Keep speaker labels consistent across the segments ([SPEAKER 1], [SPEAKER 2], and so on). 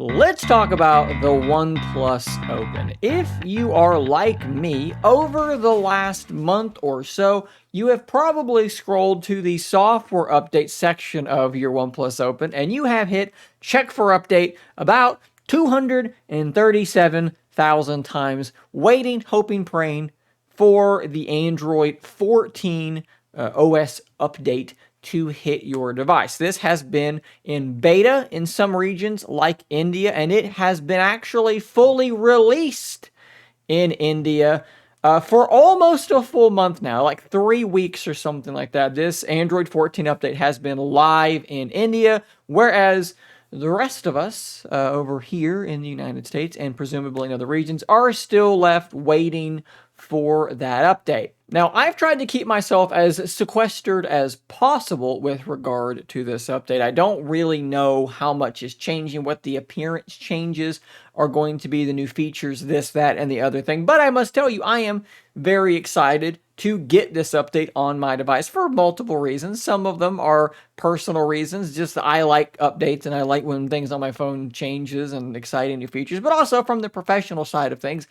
[SPEAKER 1] Let's talk about the OnePlus Open. If you are like me, over the last month or so, you have probably scrolled to the software update section of your OnePlus Open and you have hit check for update about 237,000 times, waiting, hoping, praying for the Android 14 OS update to hit your device. This has been in beta in some regions like India, and it has been actually fully released in India for almost a full month now, like 3 weeks or something like that. This Android 14 update has been live in India, whereas the rest of us over here in the United States and presumably in other regions are still left waiting for that update. Now, I've tried to keep myself as sequestered as possible with regard to this update. I don't really know how much is changing, what the appearance changes are going to be, the new features, this, that, and the other thing. But I must tell you, I am very excited to get this update on my device for multiple reasons. Some of them are personal reasons, just I like updates and I like when things on my phone changes and exciting new features, but also from the professional side of things.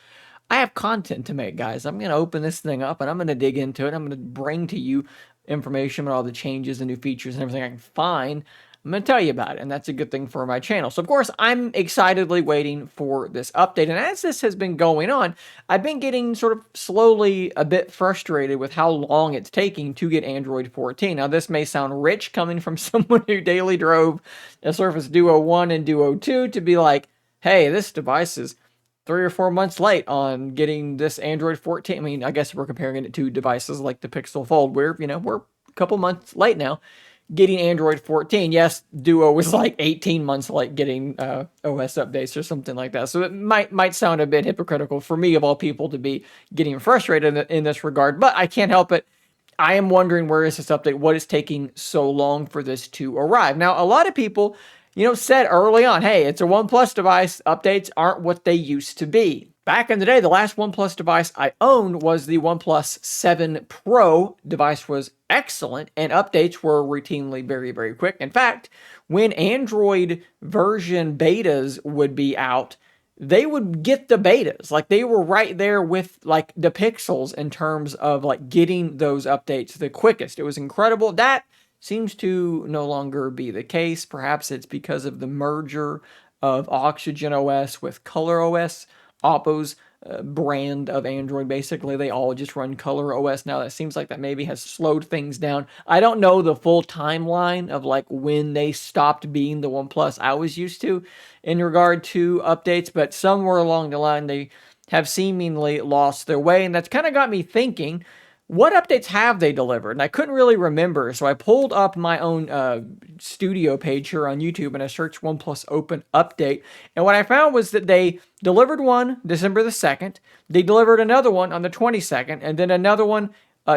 [SPEAKER 1] I have content to make, guys. I'm going to open this thing up and I'm going to dig into it. I'm going to bring to you information about all the changes and new features and everything I can find. I'm going to tell you about it, and that's a good thing for my channel. So, of course, I'm excitedly waiting for this update. And as this has been going on, I've been getting sort of slowly a bit frustrated with how long it's taking to get Android 14. Now, this may sound rich coming from someone who daily drove a Surface Duo 1 and Duo 2 to be like, hey, this device is 3 or 4 months late on getting this Android 14. I mean, I guess we're comparing it to devices like the Pixel Fold, where, we're a couple months late now getting Android 14. Yes, Duo was like 18 months late getting OS updates or something like that. So it might sound a bit hypocritical for me, of all people, to be getting frustrated in this regard, but I can't help it. I am wondering, where is this update? What is taking so long for this to arrive? Now, a lot of people said early on, hey, it's a OnePlus device. Updates aren't what they used to be. Back in the day, the last OnePlus device I owned was the OnePlus 7 Pro. Device was excellent, and updates were routinely very, very quick. In fact, when Android version betas would be out, they would get the betas. Like, they were right there with, like, the Pixels in terms of, like, getting those updates the quickest. It was incredible. That seems to no longer be the case. Perhaps it's because of the merger of Oxygen OS with Color OS, Oppo's brand of Android. Basically, they all just run Color OS now. That seems like that maybe has slowed things down. I don't know the full timeline of like when they stopped being the OnePlus I was used to in regard to updates, but somewhere along the line they have seemingly lost their way, and that's kind of got me thinking, what updates have they delivered? And I couldn't really remember, so I pulled up my own studio page here on YouTube and I searched OnePlus Open Update. And what I found was that they delivered one December the 2nd, they delivered another one on the 22nd, and then another one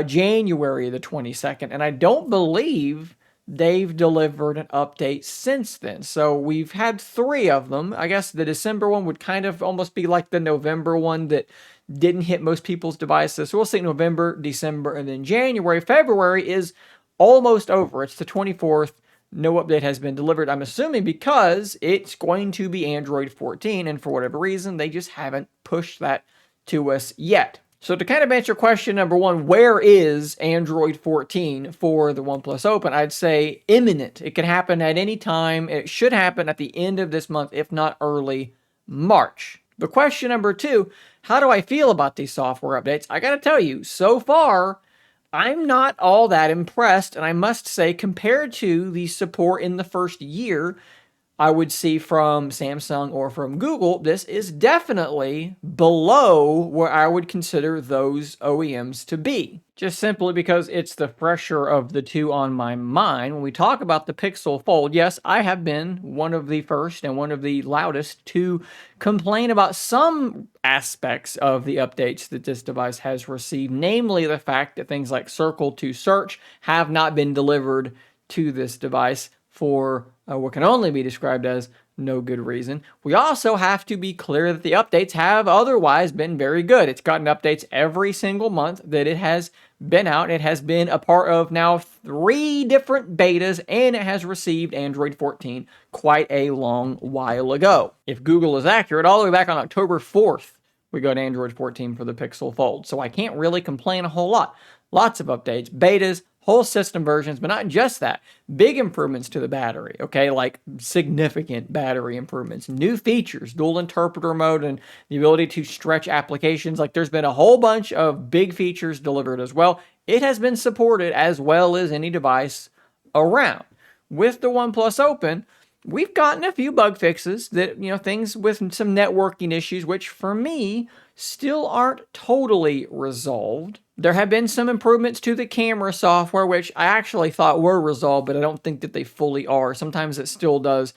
[SPEAKER 1] January the 22nd. And I don't believe they've delivered an update since then. So we've had 3 of them. I guess the December one would kind of almost be like the November one that didn't hit most people's devices. So we'll see November, December, and then January. February is almost over. It's the 24th. No update has been delivered, I'm assuming because it's going to be Android 14, and for whatever reason, they just haven't pushed that to us yet. So to kind of answer question number 1, where is Android 14 for the OnePlus Open? I'd say imminent. It can happen at any time. It should happen at the end of this month, if not early March. But question number 2, how do I feel about these software updates? I gotta tell you, so far, I'm not all that impressed, and I must say, compared to the support in the first year I would see from Samsung or from Google, this is definitely below where I would consider those OEMs to be. Just simply because it's the fresher of the two on my mind. When we talk about the Pixel Fold, yes, I have been one of the first and one of the loudest to complain about some aspects of the updates that this device has received, namely the fact that things like Circle to Search have not been delivered to this device for what can only be described as no good reason. We also have to be clear that the updates have otherwise been very good. It's gotten updates every single month that it has been out. It has been a part of now 3 different betas, and it has received Android 14 quite a long while ago. If Google is accurate, all the way back on October 4th, we got Android 14 for the Pixel Fold. So I can't really complain a whole lot. Lots of updates, betas, whole system versions, but not just that. Big improvements to the battery, okay? Like significant battery improvements. New features, dual interpreter mode, and the ability to stretch applications. Like there's been a whole bunch of big features delivered as well. It has been supported as well as any device around. With the OnePlus Open, we've gotten a few bug fixes that, things with some networking issues, which for me still aren't totally resolved. There have been some improvements to the camera software, which I actually thought were resolved, but I don't think that they fully are. Sometimes it still does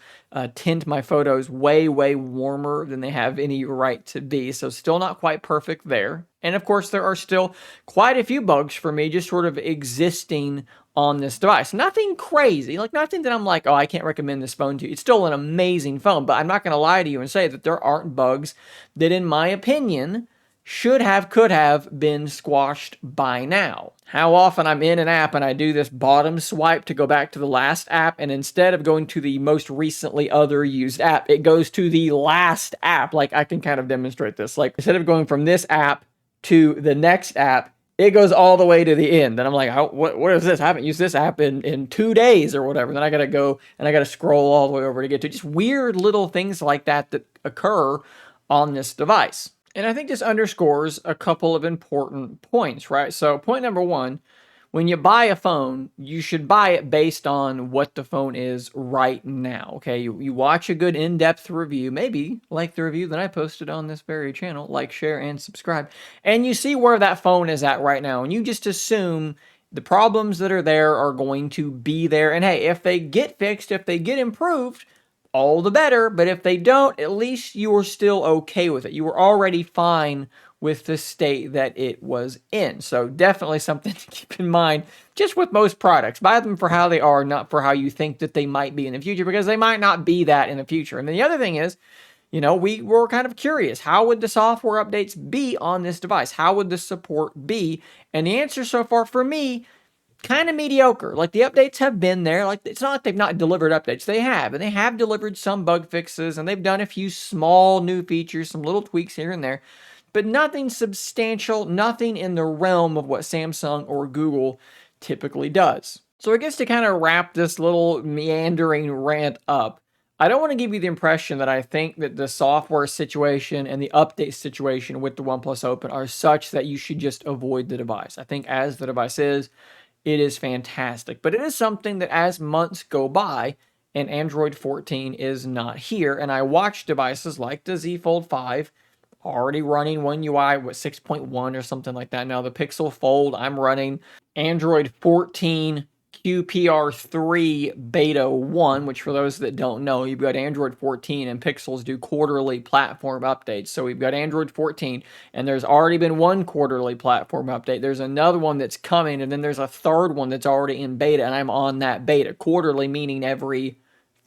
[SPEAKER 1] tint my photos way, way warmer than they have any right to be. So still not quite perfect there. And of course, there are still quite a few bugs for me just sort of existing on this device. Nothing crazy, like nothing that I'm like, oh, I can't recommend this phone to you. It's still an amazing phone, but I'm not going to lie to you and say that there aren't bugs that, in my opinion, could have been squashed by now. How often I'm in an app and I do this bottom swipe to go back to the last app, and instead of going to the most recently other used app, it goes to the last app. Like I can kind of demonstrate this. Like instead of going from this app to the next app, it goes all the way to the end. And I'm like, what is this? I haven't used this app in 2 days or whatever. Then I got to go and I got to scroll all the way over to get to just weird little things like that occur on this device. And I think this underscores a couple of important points, right? So point number 1, when you buy a phone, you should buy it based on what the phone is right now, okay? You watch a good in-depth review, maybe like the review that I posted on this very channel, like, share, and subscribe, and you see where that phone is at right now, and you just assume the problems that are there are going to be there, and hey, if they get fixed, if they get improved, all the better, but if they don't, at least you were still okay with it. You were already fine with the state that it was in. So definitely something to keep in mind just with most products. Buy them for how they are, not for how you think that they might be in the future, because they might not be that in the future. And then the other thing is, we were kind of curious, how would the software updates be on this device? How would the support be? And the answer so far for me, kind of mediocre. Like the updates have been there. Like it's not like they've not delivered updates. They have, and they have delivered some bug fixes, and they've done a few small new features, some little tweaks here and there, but nothing substantial, nothing in the realm of what Samsung or Google typically does. So I guess to kind of wrap this little meandering rant up, I don't want to give you the impression that I think that the software situation and the update situation with the OnePlus Open are such that you should just avoid the device. I think as the device is, it is fantastic, but it is something that as months go by and Android 14 is not here, and I watch devices like the Z Fold 5 already running One UI with 6.1 or something like that. Now the Pixel Fold, I'm running Android 14 QPR3 Beta 1, which for those that don't know, you've got Android 14 and Pixels do quarterly platform updates. So we've got Android 14, and there's already been one quarterly platform update. There's another one that's coming, and then there's a third one that's already in beta, and I'm on that beta. Quarterly meaning every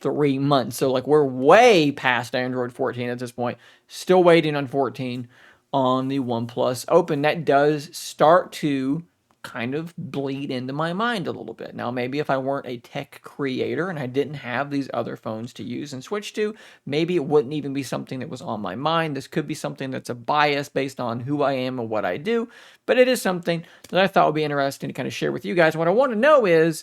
[SPEAKER 1] 3 months. So like we're way past Android 14 at this point. Still waiting on 14 on the OnePlus Open. That does start to kind of bleed into my mind a little bit. Now, maybe if I weren't a tech creator and I didn't have these other phones to use and switch to, maybe it wouldn't even be something that was on my mind. This could be something that's a bias based on who I am and what I do, but it is something that I thought would be interesting to kind of share with you guys. What I want to know is,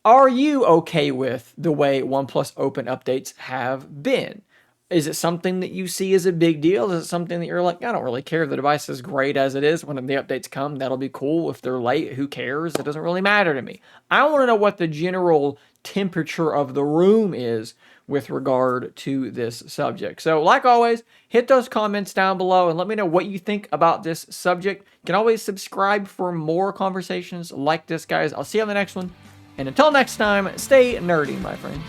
[SPEAKER 1] are you okay with the way OnePlus Open updates have been? Is it something that you see as a big deal? Is it something that you're like, I don't really care if the device is great as it is? When the updates come, that'll be cool. If they're late, who cares? It doesn't really matter to me. I want to know what the general temperature of the room is with regard to this subject. So like always, hit those comments down below and let me know what you think about this subject. You can always subscribe for more conversations like this, guys. I'll see you on the next one. And until next time, stay nerdy, my friends.